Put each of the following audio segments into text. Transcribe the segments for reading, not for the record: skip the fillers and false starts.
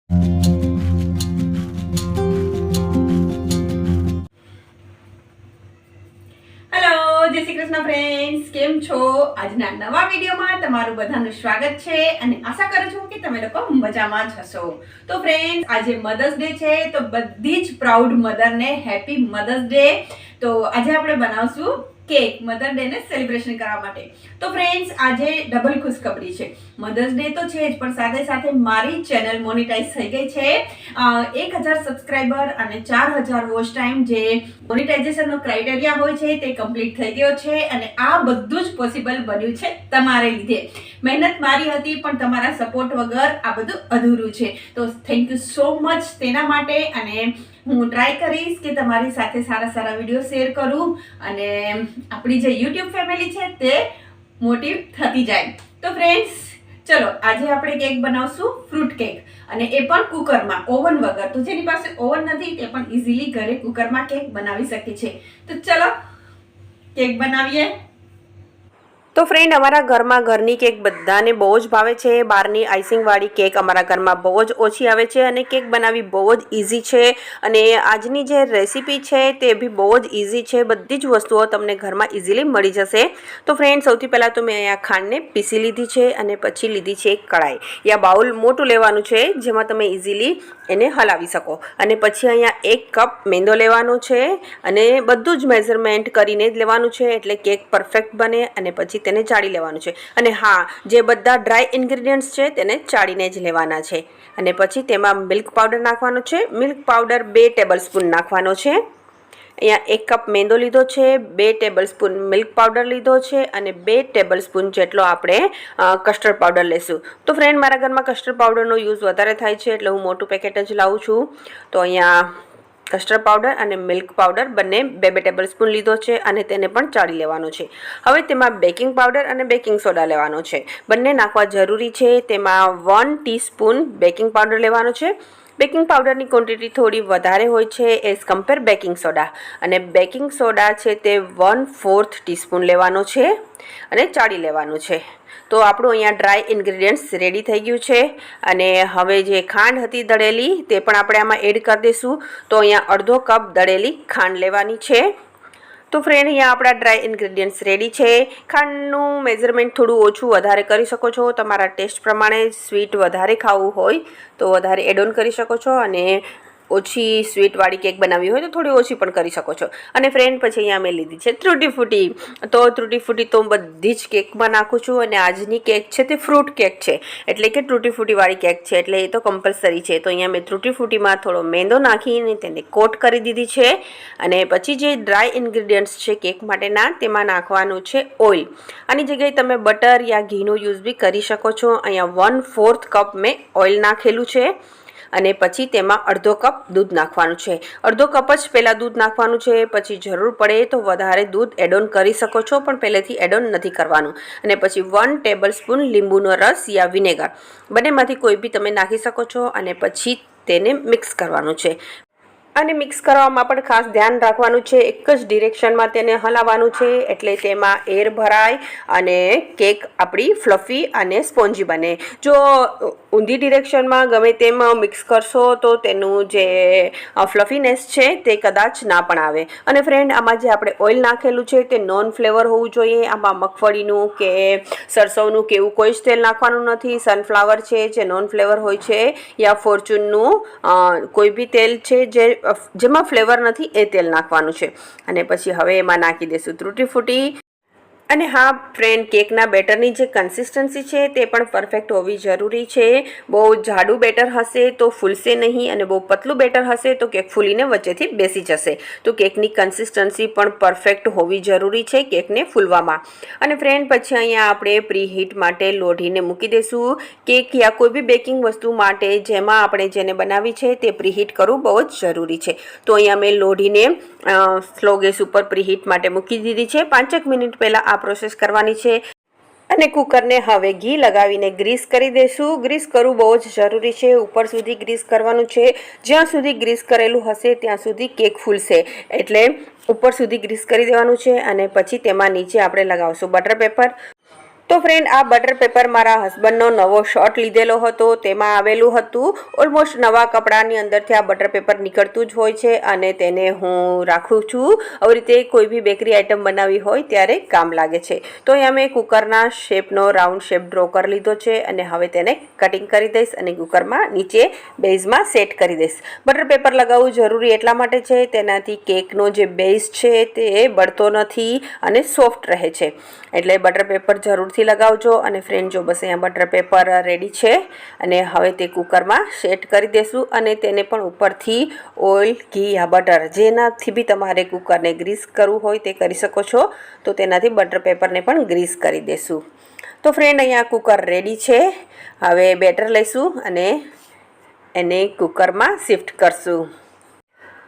જય શ્રી કૃષ્ણ ફ્રેન્ડ્સ, કેમ છો? આજના નવા વિડીયોમાં તમારું બધાનું સ્વાગત છે અને આશા કરું છું કે તમે લોકો મજામાં જ હશો. તો ફ્રેન્ડ્સ, આજે મધર્સ ડે છે, તો બધી જ પ્રાઉડ મધરને હેપી મધર્સ ડે. તો આજે આપણે બનાવશું કેક મધર ડે ને સેલિબ્રેશન કરવા માટે. તો ફ્રેન્ડ્સ, આજે ડબલ ખુશખબરી છે. મધર્સ ડે તો છે જ, પણ સાથે સાથે મારી ચેનલ મોનેટાઇઝ થઈ ગઈ છે. 1000 સબસ્ક્રાઇબર અને 4000 વોચ ટાઈમ, જે મોનેટાઇઝેશનનો ક્રાઇટેરિયા હોય છે, તે કમ્પ્લીટ થઈ ગયો છે. અને આ બધું જ પોસિબલ બન્યું છે તમારે લીધે. મહેનત મારી હતી, પણ તમારા સપોર્ટ વગર આ બધું અધૂરું છે. તો થેન્ક યુ સો મચ તેના માટે. અને હું ટ્રાય કરીશ કે તમારી સાથે સારા સારા વિડીયો શેર કરું અને આપણી જે યુટ્યુબ ફેમિલી છે તે મોટી થતી જાય. તો ફ્રેન્ડ્સ, ચલો આજે આપણે કેક બનાવશું, ફ્રૂટ કેક, અને એ પણ કુકરમાં, ઓવન વગર. તો જેની પાસે ઓવન નથી તે પણ ઇઝીલી ઘરે કુકરમાં કેક બનાવી શકે છે. તો ચલો કેક બનાવીએ. તો ફ્રેન્ડ, અમારા ઘરમાં ઘરની કેક બધાને બહુ જ ભાવે છે. બહારની આઈસિંગવાળી કેક અમારા ઘરમાં બહુ જ ઓછી આવે છે અને કેક બનાવવી બહુ જ ઇઝી છે. અને આજની જે રેસીપી છે તે બી બહુ જ ઇઝી છે. બધી જ વસ્તુઓ તમને ઘરમાં ઇઝીલી મળી જશે. તો ફ્રેન્ડ, સૌથી પહેલાં તો મેં અહીંયા ખાંડને પીસી લીધી છે અને પછી લીધી છે એક કડાઈ યા બાઉલ મોટું લેવાનું છે, જેમાં તમે ઇઝીલી એને હલાવી શકો. અને પછી અહીંયા 1 કપ મેંદો લેવાનો છે અને બધું જ મેઝરમેન્ટ કરીને જ લેવાનું છે, એટલે કેક પરફેક્ટ બને. અને પછી તેને ચાળી લેવાનું છે. અને હા, જે બધા ડ્રાય ઇન્ગ્રીડિયન્ટ્સ છે તેને ચાળીને જ લેવાના છે. અને પછી તેમાં મિલ્ક પાવડર નાખવાનો છે. મિલ્ક પાવડર 2 ટેબલ સ્પૂન નાખવાનો છે. અહીંયા 1 કપ મેંદો લીધો છે, 2 ટેબલ સ્પૂન મિલ્ક પાવડર લીધો છે અને 2 ટેબલ સ્પૂન જેટલો આપણે કસ્ટર્ડ પાવડર લેશું. તો ફ્રેન્ડ, મારા ઘરમાં કસ્ટર્ડ પાવડરનો યુઝ વધારે થાય છે, એટલે હું મોટું પેકેટ જ લાવું છું. તો અહીંયા કસ્ટર્ડ પાવડર અને મિલ્ક પાવડર બંને 2 ટેબલ સ્પૂન લીધો છે અને તેને પણ ચાળી લેવાનો છે. હવે તેમાં બેકિંગ પાવડર અને બેકિંગ સોડા લેવાનો છે. બંને નાખવા જરૂરી છે. તેમાં 1 ટીસ્પૂન બેકિંગ પાવડર લેવાનો છે. બેકિંગ પાવડરની ક્વોન્ટિટી થોડી વધારે હોય છે એઝ કમ્પેર બેકિંગ સોડા. અને બેકિંગ સોડા છે તે 1/4 ટીસ્પૂન લેવાનો છે અને ચાળી લેવાનું છે. તો આપણું અહીંયા ડ્રાય ઇન્ગ્રીડિયન્ટ્સ રેડી થઈ ગયું છે. અને હવે જે ખાંડ હતી દળેલી તે પણ આપણે આમાં એડ કરી દઈશું. તો અહીંયા અડધો કપ દળેલી ખાંડ લેવાની છે. તો ફ્રેન્ડ, અહીંયા આપણા ડ્રાય ઇન્ગ્રીડિયન્ટ્સ રેડી છે. ખાંડનું મેઝરમેન્ટ થોડું ઓછું વધારે કરી શકો છો. તમારા ટેસ્ટ પ્રમાણે સ્વીટ વધારે ખાવું હોય તો વધારે એડ ઓન કરી શકો છો, અને ઓછી સ્વીટવાળી કેક બનાવવી હોય તો થોડી ઓછી પણ કરી શકો છો. અને ફ્રેન્ડ, પછી અહીંયા મેં લીધી છે ત્રુટી ફૂટી. તો ત્રુટી ફૂટી તો બધી જ કેકમાં નાખું છું. અને આજની કેક છે તે ફ્રૂટ કેક છે, એટલે કે ત્રુટી ફૂટીવાળી કેક છે, એટલે એ તો કમ્પલસરી છે. તો અહીંયા મેં ત્રુટી ફૂટીમાં થોડો મેંદો નાખીને તેને કોટ કરી દીધી છે. અને પછી જે ડ્રાય ઇન્ગ્રીડિયન્ટ્સ છે કેક માટેના, તેમાં નાખવાનું છે ઓઇલ. આની જગ્યાએ તમે બટર યા ઘીનો યુઝ બી કરી શકો છો. અહીંયા 1/4 કપ મેં ઓઇલ નાખેલું છે. અને પછી તેમાં અડધો કપ દૂધ નાખવાનું છે. અડધો કપ જ પહેલાં દૂધ નાખવાનું છે. પછી જરૂર પડે તો વધારે દૂધ એડ ઓન કરી શકો છો, પણ પહેલેથી એડ ઓન નથી કરવાનું. અને પછી 1 ટેબલ સ્પૂન લીંબુનો રસ યા વિનેગર, બંનેમાંથી કોઈ બી તમે નાખી શકો છો. અને પછી તેને મિક્સ કરવાનું છે. અને મિક્સ કરવામાં પણ ખાસ ધ્યાન રાખવાનું છે. એક જ ડિરેક્શનમાં તેને હલાવવાનું છે, એટલે તેમાં એર ભરાય અને કેક આપણી ફ્લફી અને સ્પોન્જી બને. જો ઊંધી ડિરેક્શનમાં ગમે તેમ મિક્સ કરશો તો તેનું જે ફ્લફીનેસ છે તે કદાચ ના પણ આવે. અને ફ્રેન્ડ, આમાં જે આપણે ઓઇલ નાખેલું છે તે નોન ફ્લેવર હોવું જોઈએ. આમાં મગફળીનું કે સરસવનું કે એવું કોઈ જ તેલ નાખવાનું નથી. સનફ્લાવર છે જે નોન ફ્લેવર હોય છે, યા ફોર્ચ્યુનનું કોઈ બી તેલ છે જેમાં ફ્લેવર નથી એ તેલ નાખવાનું છે. અને પછી હવે એમાં નાખી દઈશું ત્રુટી ફૂટી. અને હા ફ્રેન્ડ, કેકના બેટરની જે કન્સિસ્ટન્સી છે તે પણ પરફેક્ટ હોવી જરૂરી છે. બહુ જાડું બેટર હશે તો ફૂલશે નહીં, અને બહુ પતલું બેટર હશે તો કેક ફૂલીને વચ્ચેથી બેસી જશે. તો કેકની કન્સિસ્ટન્સી પણ પરફેક્ટ હોવી જરૂરી છે કેકને ફૂલવામાં. અને ફ્રેન્ડ, પછી અહીંયા આપણે પ્રીહીટ માટે લોઢીને મૂકી દઈશું. કેક યા કોઈ બી બેકિંગ વસ્તુ માટે જેમાં આપણે જેને બનાવી છે તે પ્રીહીટ કરવું બહુ જ જરૂરી છે. તો અહીંયા મેં લોઢીને સ્લો ગેસ ઉપર પ્રીહીટ માટે મૂકી દીધી છે. 5 મિનિટ પહેલાં આ પ્રોસેસ કરવાની છે. અને કુકરને હવે ઘી લગાવીને ગ્રીસ કરી દઈશું. ગ્રીસ કરવું બહુ જ જરૂરી છે. ઉપર સુધી ગ્રીસ કરવાનું છે. જ્યાં સુધી ગ્રીસ કરેલું હશે ત્યાં સુધી કેક ફૂલશે, એટલે ઉપર સુધી ગ્રીસ કરી દેવાનું છે. અને પછી તેમાં નીચે આપણે લગાવશું બટર પેપર. તો ફ્રેન્ડ, આ બટર પેપર મારા હસબન્ડનો નવો શર્ટ લીધેલો હતો, તેમાં આવેલું હતું. ઓલમોસ્ટ નવા કપડાની અંદરથી આ બટર પેપર નીકળતું જ હોય છે અને તેને હું રાખું છું. આવી રીતે કોઈ બી બેકરી આઇટમ બનાવી હોય ત્યારે કામ લાગે છે. તો અહીંયા મેં કુકરના શેપનો રાઉન્ડ શેપ ડ્રો કરી લીધો છે અને હવે તેને કટિંગ કરી દઈશ અને કુકરમાં નીચે બેઝમાં સેટ કરી દઈશ. બટર પેપર લગાવવું જરૂરી એટલા માટે છે, તેનાથી કેકનો જે બેઝ છે તે બળતો નથી અને સોફ્ટ રહે છે. એટલે બટર પેપર જરૂરથી લગાવજો. અને ફ્રેન્ડ, જો બસ અહીંયા બટર પેપર રેડી છે અને હવે તે કુકરમાં સેટ કરી દેશું અને તેને પણ ઉપરથી ઓઇલ, ઘી યા બટર જેનાથી બી તમારે કુકરને ગ્રીસ કરવું હોય તે કરી શકો છો. તો તેનાથી બટર પેપરને પણ ગ્રીસ કરી દેશું. તો ફ્રેન્ડ, અહીંયા કુકર રેડી છે. હવે બેટર લઈશું અને એને કુકરમાં શિફ્ટ કરશું.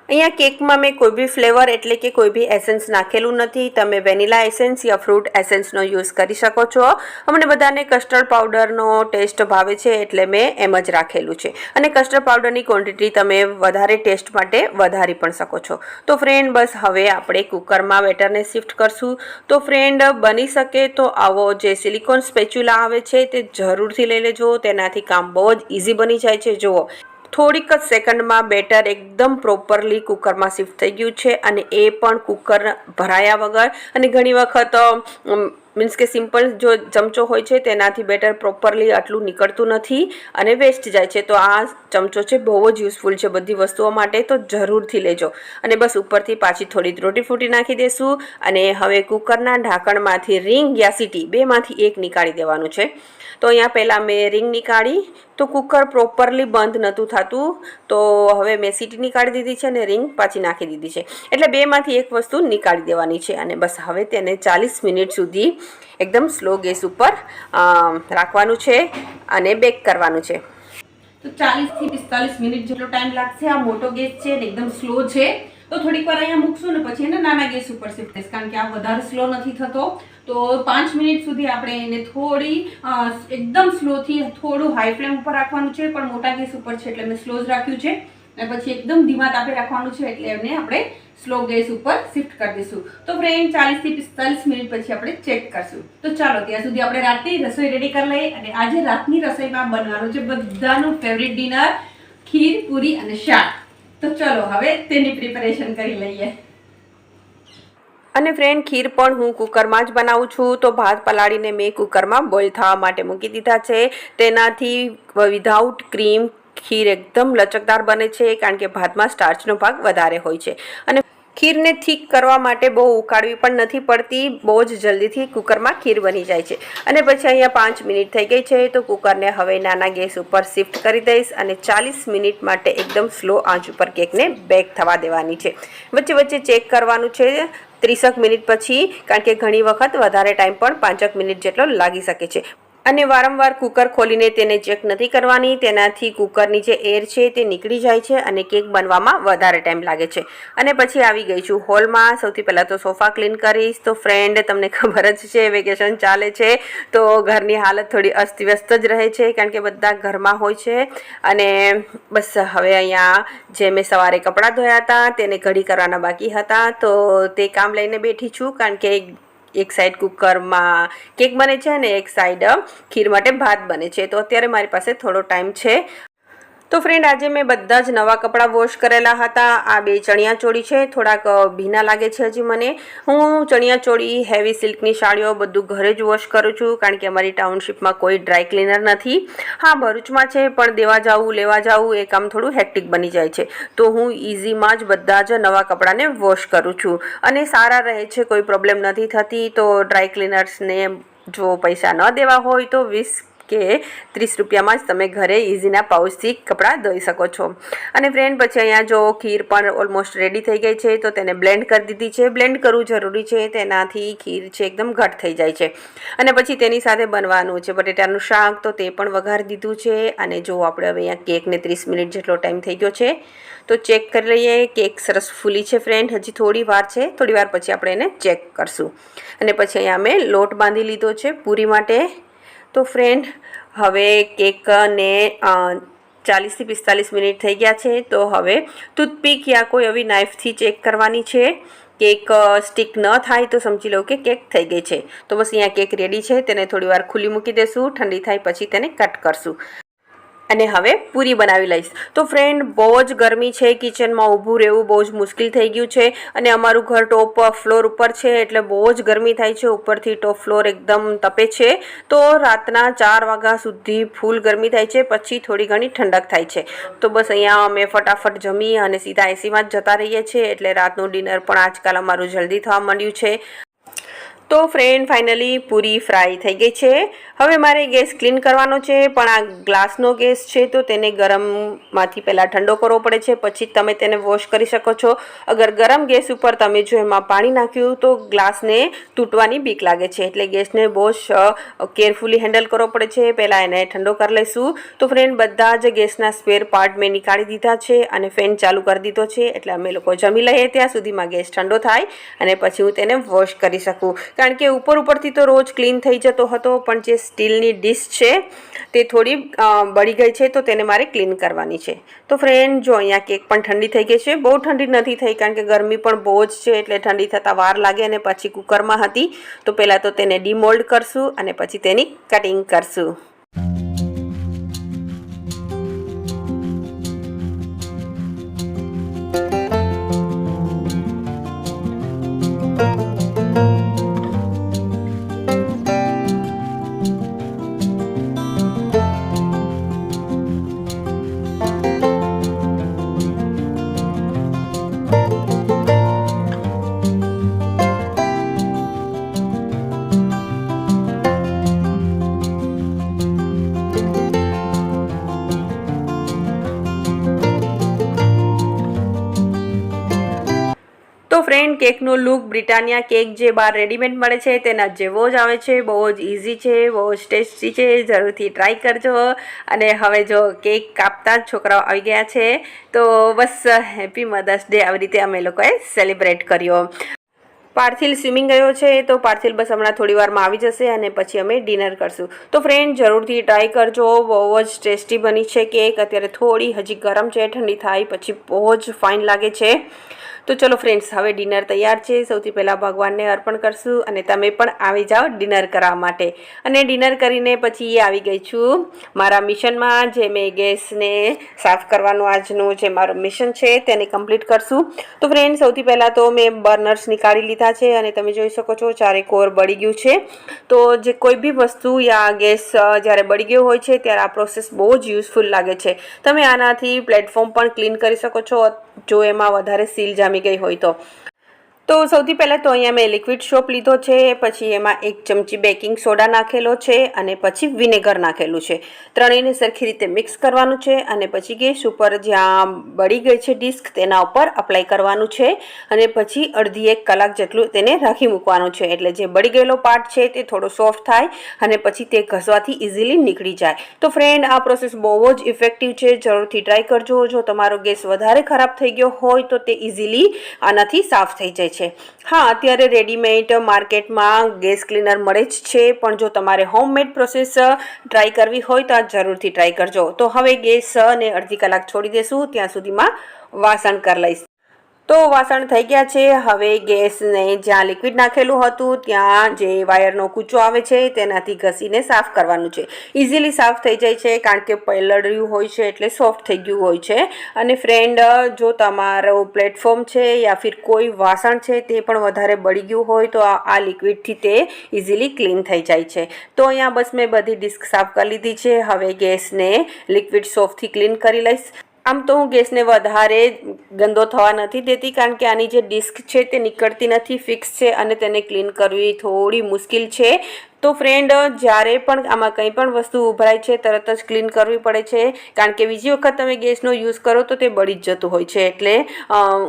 અહીંયા કેકમાં મેં કોઈ બી ફ્લેવર એટલે કે કોઈ બી એસેન્સ નાખેલું નથી. તમે વેનીલા એસેન્સ યા ફ્રૂટ એસેન્સનો યુઝ કરી શકો છો. અમને બધાને કસ્ટર્ડ પાવડરનો ટેસ્ટ ભાવે છે એટલે મેં એમ જ રાખેલું છે. અને કસ્ટર્ડ પાવડરની ક્વોન્ટિટી તમે વધારે ટેસ્ટ માટે વધારી પણ શકો છો. તો ફ્રેન્ડ, બસ હવે આપણે કુકરમાં બેટરને શિફ્ટ કરશું. તો ફ્રેન્ડ, બની શકે તો આવો જે સિલિકોન સ્પેચ્યુલા આવે છે તે જરૂરથી લઈ લેજો. તેનાથી કામ બહુ જ ઇઝી બની જાય છે. જુઓ, થોડીક જ સેકન્ડમાં બેટર એકદમ પ્રોપરલી કુકરમાં શિફ્ટ થઈ ગયું છે અને એ પણ કુકર ભરાયા વગર. અને ઘણી વખત મીન્સ કે સિમ્પલ જો ચમચો હોય છે તેનાથી બેટર પ્રોપરલી આટલું નીકળતું નથી અને વેસ્ટ જાય છે. તો આ ચમચો છે બહુ જ યુઝફુલ છે બધી વસ્તુઓ માટે, તો જરૂરથી લેજો. અને બસ ઉપરથી પાછી થોડી રોટી ફૂટી નાખી દેશું અને હવે કુકરના ઢાંકણમાંથી રિંગ યા સીટી બેમાંથી એક નીકાળી દેવાનું છે. તો અહીંયા પહેલાં મેં રિંગ નીકાળી તો કુકર પ્રોપરલી બંધ નહોતું થતું. તો હવે મેં સીટી નીકાળી દીધી છે અને રિંગ પાછી નાખી દીધી છે. એટલે બેમાંથી એક વસ્તુ નીકાળી દેવાની છે અને બસ હવે તેને 40 મિનિટ સુધી એકદમ સ્લો ગેસ ઉપર રાખવાનું છે અને બેક કરવાનું છે. તો 40 થી 45 મિનિટ જેટલો ટાઈમ લાગશે. આ મોટો ગેસ છે ને એકદમ સ્લો છે. તો થોડીક વાર અહીંયા મૂકશું ને પછી એને નાના ગેસ ઉપર શિફ્ટ થઈશ, કારણ કે આ વધારે સ્લો નથી થતો. તો 5 મિનિટ સુધી આપણે એને થોડી એકદમ સ્લોથી થોડું હાઈ ફ્લેમ ઉપર રાખવાનું છે, પણ મોટા ગેસ ઉપર છે એટલે મેં સ્લો જ રાખ્યું છે. અને પછી એકદમ ધીમા તાપે રાખવાનું છે એટલે એને આપણે સ્લો ગેસ ઉપર શિફ્ટ કરી દઈશું. તો ફ્રેન્ડ, 40 થી 45 મિનિટ પછી આપણે ચેક કરશું. તો ચાલો ત્યાં સુધી આપણે રાતની રસોઈ રેડી કરી લઈએ. અને આજે રાતની રસોઈમાં બનવાનું છે બધાનું ફેવરિટ ડિનર, ખીર, પૂરી અને શાક. તો ચલો હવે તેની પ્રિપેરેશન કરી લઈએ. અને ફ્રેન્ડ, ખીર પણ હું કુકરમાં જ બનાવું છું. તો ભાત પલાળીને મેં કુકરમાં બોઇલ થવા માટે મૂકી દીધા છે. તેનાથી વિધાઉટ ક્રીમ ખીર એકદમ લચકદાર બને છે, કારણ કે ભાતમાં સ્ટાર્ચનો ભાગ વધારે હોય છે. અને ખીરને થીક કરવા માટે બહુ ઉકાળવી પણ નથી પડતી. બહુ જ જલ્દીથી કુકરમાં ખીર બની જાય છે. અને પછી અહીંયા 5 મિનિટ થઈ ગઈ છે તો કુકરને હવે નાના ગેસ ઉપર શિફ્ટ કરી દઈશ અને 40 મિનિટ માટે એકદમ સ્લો આંચ ઉપર કેકને બેક થવા દેવાની છે. વચ્ચે વચ્ચે ચેક કરવાનું છે 30 મિનિટ પછી, કારણ કે ઘણી વખત વધારે ટાઈમ પણ 5 મિનિટ જેટલો લાગી શકે છે. અને વારંવાર કુકર ખોલીને તેને ચેક નથી કરવાની. તેનાથી કુકરની જે એર છે તે નીકળી જાય છે અને કેક બનવામાં વધારે ટાઈમ લાગે છે. અને પછી આવી ગઈ છું હોલમાં. સૌથી પહેલાં તો સોફા ક્લીન કરીશ. તો ફ્રેન્ડ, તમને ખબર જ છે વેકેશન ચાલે છે તો ઘરની હાલત થોડી અસ્તવ્યસ્ત જ રહે છે, કારણ કે બધા ઘરમાં હોય છે. અને બસ હવે અહીંયા જે મેં સવારે કપડાં ધોયા હતા તેને ઘડી કરવાના બાકી હતા, તો તે કામ લઈને બેઠી છું. કારણ કે એક સાઈડ કુકરમાં કેક બને છે અને એક સાઈડ ખીર માટે ભાત બને છે. તો અત્યારે મારી પાસે થોડો ટાઈમ છે. તો ફ્રેન્ડ, આજે મેં બધા જ નવા કપડાં વોશ કરેલા હતા. આ 2 ચણિયાચોળી છે, થોડાક ભીના લાગે છે હજી મને. હું ચણિયાચોળી, હેવી સિલ્કની સાડીઓ બધું ઘરે જ વોશ કરું છું, કારણ કે અમારી ટાઉનશીપમાં કોઈ ડ્રાય ક્લીનર નથી. હા, ભરૂચમાં છે પણ દેવા જવું લેવા જવું એ કામ થોડું હેક્ટિક બની જાય છે. તો હું ઇઝીમાં જ બધા જ નવા કપડાંને વોશ કરું છું અને સારા રહે છે, કોઈ પ્રોબ્લેમ નથી થતી. તો ડ્રાય ક્લીનર્સને જો પૈસા ન દેવા હોય તો 20 કે 30 રૂપિયામાં જ તમે ઘરે ઇઝીના પાઉચથી કપડાં ધોઈ શકો છો. અને ફ્રેન્ડ, પછી અહીંયા જો ખીર પણ ઓલમોસ્ટ રેડી થઈ ગઈ છે તો તેને બ્લેન્ડ કરી દીધી છે. બ્લેન્ડ કરવું જરૂરી છે, તેનાથી ખીર છે એકદમ ઘટ થઈ જાય છે. અને પછી તેની સાથે બનવાનું છે બટેટાનું શાક, તો તે પણ વઘારી દીધું છે. અને જો આપણે હવે અહીંયા કેકને 30 મિનિટ જેટલો ટાઈમ થઈ ગયો છે તો ચેક કરી લઈએ. કેક સરસ ફૂલી છે ફ્રેન્ડ, હજી થોડી વાર છે, થોડી વાર પછી આપણે એને ચેક કરશું. અને પછી અહીંયા મેં લોટ બાંધી લીધો છે પૂરી માટે. તો ફ્રેન્ડ, હવે કેકને 40 થી 45 મિનિટ થઈ ગયા છે. તો હવે ટૂથપીક યા કોઈ આવી નાઇફથી ચેક કરવાની છે. કેક સ્ટીક ન થાય તો સમજી લો કે કેક થઈ ગઈ છે. તો બસ અહીંયા કેક રેડી છે. તેને થોડી વાર ખુલ્લી મૂકી દઈશું. ઠંડી થાય પછી તેને કટ કરશું. અને હવે પૂરી બનાવી લઈશ. તો ફ્રેન્ડ, બહુ જ ગરમી છે, કિચનમાં ઊભું રહેવું બહુ જ મુશ્કેલ થઈ ગયું છે. અને અમારું ઘર ટોપ ફ્લોર ઉપર છે એટલે બહુ જ ગરમી થાય છે. ઉપરથી ટોપ ફ્લોર એકદમ તપે છે. તો રાતના 4 વાગ્યા સુધી ફૂલ ગરમી થાય છે. પછી થોડી ઘણી ઠંડક થાય છે. તો બસ અહીંયા અમે ફટાફટ જમી અને સીધા એસીમાં જ જતા રહીએ છીએ. એટલે રાતનું ડિનર પણ આજકાલ અમારું જલ્દી થવા માંડ્યું છે. તો ફ્રેન્ડ, ફાઇનલી પૂરી ફ્રાય થઈ ગઈ છે. હવે મારે ગેસ ક્લીન કરવાનો છે, પણ આ ગ્લાસનો ગેસ છે તો તેને ગરમમાંથી પહેલાં ઠંડો કરવો પડે છે, પછી તમે તેને વોશ કરી શકો છો. અગર ગરમ ગેસ ઉપર તમે જો એમાં પાણી નાખ્યું તો ગ્લાસને તૂટવાની બીક લાગે છે. એટલે ગેસને બહુ કેરફુલી હેન્ડલ કરવો પડે છે. પહેલાં એને ઠંડો કરી લઈશું. તો ફ્રેન્ડ, બધા જ ગેસના સ્પેર પાર્ટ મેં નીકાળી દીધા છે અને ફેન ચાલુ કરી દીધો છે. એટલે અમે લોકો જમી લઈએ ત્યાં સુધીમાં ગેસ ઠંડો થાય અને પછી હું તેને વોશ કરી શકું. કારણ કે ઉપરથી તો રોજ ક્લીન થઈ જતો હતો, પણ જે સ્ટીલની ડીશ છે તે થોડી બળી ગઈ છે તો તેને મારે ક્લીન કરવાની છે. તો ફ્રેન્ડ, જો અહીંયા કેક પણ ઠંડી થઈ ગઈ છે. બહુ ઠંડી નથી થઈ કારણ કે ગરમી પણ બહુ જ છે એટલે ઠંડી થતાં વાર લાગે. અને પછી કુકરમાં હતી તો પહેલાં તો તેને ડીમોલ્ડ કરશું અને પછી તેની કટિંગ કરશું. તો ફ્રેન્ડ, કેકનો લુક બ્રિટાનિયા કેક જે બહાર રેડીમેડ મળે છે તેના જેવો જ આવે છે. બહુ જ ઇઝી છે, બહુ જ ટેસ્ટી છે. જરૂરથી ટ્રાય કરજો. અને હવે જો કેક કાપતા જ છોકરાઓ આવી ગયા છે. તો બસ હેપી મધર્સ ડે આવી રીતે અમે લોકોએ સેલિબ્રેટ કર્યો. પાર્થિલ સ્વિમિંગ ગયો છે તો પાર્થિલ બસ હમણાં થોડી વારમાં આવી જશે અને પછી અમે ડિનર કરશું. તો ફ્રેન્ડ, જરૂરથી ટ્રાય કરજો. બહુ જ ટેસ્ટી બની છે કેક. અત્યારે થોડી હજી ગરમ છે, ઠંડી થાય પછી બહુ જ ફાઇન લાગે છે. તો ચલો ફ્રેન્ડ્સ, હવે ડિનર તૈયાર છે. સૌથી પહેલાં ભગવાનને અર્પણ કરશું અને તમે પણ આવી જાઓ ડિનર કરવા માટે. અને ડિનર કરીને પછી આવી ગઈ છું મારા મિશનમાં, જે મેં ગેસને સાફ કરવાનું આજનું જે મારું મિશન છે તેને કમ્પ્લીટ કરશું. તો ફ્રેન્ડ, સૌથી પહેલાં તો મેં બર્નર્સ નીકાળી લીધા છે અને તમે જોઈ શકો છો ચારે કોર બળી ગયું છે. તો જે કોઈ બી વસ્તુ યા ગેસ જ્યારે બળી ગયો હોય છે ત્યારે આ પ્રોસેસ બહુ જ યુઝફુલ લાગે છે. તમે આનાથી પ્લેટફોર્મ પણ ક્લીન કરી શકો છો જો એમાં વધારે સીલ જામી ગઈ હોય તો સૌથી પહેલાં તો અહીંયા મેં લિક્વિડ સોપ લીધો છે. પછી એમાં 1 ચમચી બેકિંગ સોડા નાખેલો છે અને પછી વિનેગર નાખેલું છે. ત્રણેયને સરખી રીતે મિક્સ કરવાનું છે અને પછી ગેસ ઉપર જ્યાં બળી ગઈ છે ડિસ્ક તેના ઉપર અપ્લાય કરવાનું છે અને પછી અડધી 1 કલાક જેટલું તેને રાખી મૂકવાનું છે. એટલે જે બળી ગયેલો પાર્ટ છે તે થોડો સોફ્ટ થાય અને પછી તે ઘસવાથી ઇઝીલી નીકળી જાય. તો ફ્રેન્ડ, આ પ્રોસેસ બહુ જ ઇફેક્ટિવ છે. જરૂરથી ટ્રાય કરજો. જો તમારો ગેસ વધારે ખરાબ થઈ ગયો હોય તો તે ઇઝીલી આનાથી સાફ થઈ જાય છે. હા, અત્યારે રેડીમેડ માર્કેટમાં ગેસ ક્લીનર મળે જ છે, પણ જો તમારે હોમમેડ પ્રોસેસ ટ્રાય કરવી હોય તો આ જરૂરથી ટ્રાય કરજો. તો હવે ગેસને અડધી કલાક છોડી દેશું. ત્યાં સુધીમાં વાસણ કરી લઈશ. તો વાસણ થઈ ગયા છે. હવે ગેસને જ્યાં લિક્વિડ નાખેલું હતું ત્યાં જે વાયરનો કૂચો આવે છે તેનાથી ઘસીને સાફ કરવાનું છે. ઇઝીલી સાફ થઈ જાય છે કારણ કે પલળ્યું હોય છે એટલે સોફ્ટ થઈ ગયું હોય છે. અને ફ્રેન્ડ, જો તમારો પ્લેટફોર્મ છે યા ફિર કોઈ વાસણ છે તે પણ વધારે બળી ગયું હોય તો આ લિક્વિડથી તે ઇઝીલી ક્લીન થઈ જાય છે. તો અહીંયા બસ મેં બધી ડિસ્ક સાફ કરી લીધી છે. હવે ગેસને લિક્વિડ સોફ્ટથી ક્લીન કરી લઈશ. આમ તો હું ગેસને વધારે ગંદો થવા નથી દેતી કારણ કે આની જે ડિસ્ક છે તે નીકળતી નથી, ફિક્સ છે અને તેને ક્લીન કરવી થોડી મુશ્કેલ છે. તો ફ્રેન્ડ, જ્યારે પણ આમાં કંઈ પણ વસ્તુ ઉભરાય છે તરત જ ક્લીન કરવી પડે છે કારણ કે બીજી વખત તમે ગેસનો યુઝ કરો તો તે બળી જ જતું હોય છે. એટલે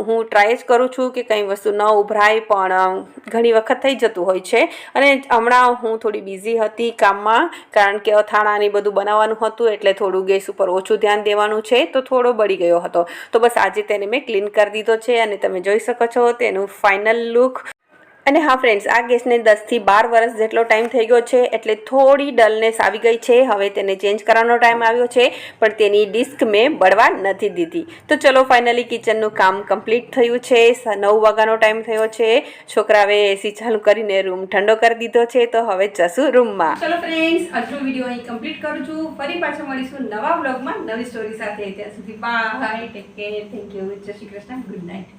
હું ટ્રાય જ કરું છું કે કંઈ વસ્તુ ન ઉભરાય, પણ ઘણી વખત થઈ જતું હોય છે. અને હમણાં હું થોડી બિઝી હતી કામમાં કારણ કે અથાણાને બધું બનાવવાનું હતું એટલે થોડું ગેસ ઉપર ઓછું ધ્યાન દેવાનું છે તો થોડો બળી ગયો હતો. તો બસ આજે તેને મેં ક્લીન કરી દીધો છે અને તમે જોઈ શકો છો તેનું ફાઇનલ લુક. અને હા ફ્રેન્ડ્સ, આ ગેસને 10 થી 12 વર્ષ જેટલો ટાઈમ થઈ ગયો છે, એટલે થોડી ડલનેસ આવી ગઈ છે. હવે તેને ચેન્જ કરવાનો ટાઈમ આવ્યો છે, પણ તેની ડિસ્ક મેં બળવા નથી દીધી. તો ચલો ફાઇનલી કિચનનું કામ કમ્પ્લીટ થયું છે. 9 વાગ્યાનો ટાઈમ થયો છે. છોકરાએ એસી ચાલુ કરીને રૂમ ઠંડો કરી દીધો છે. તો હવે જશું રૂમમાં. ચલો ફ્રેન્ડ્સ, આજનો વિડીયો અહીં કમ્પ્લીટ કરું છું. ફરી પાછા મળીશું નવા બ્લોગમાં નવી સ્ટોરી સાથે. ત્યાં સુધી bye, take care, thank you, જય શ્રી કૃષ્ણ, ગુડ નાઇટ.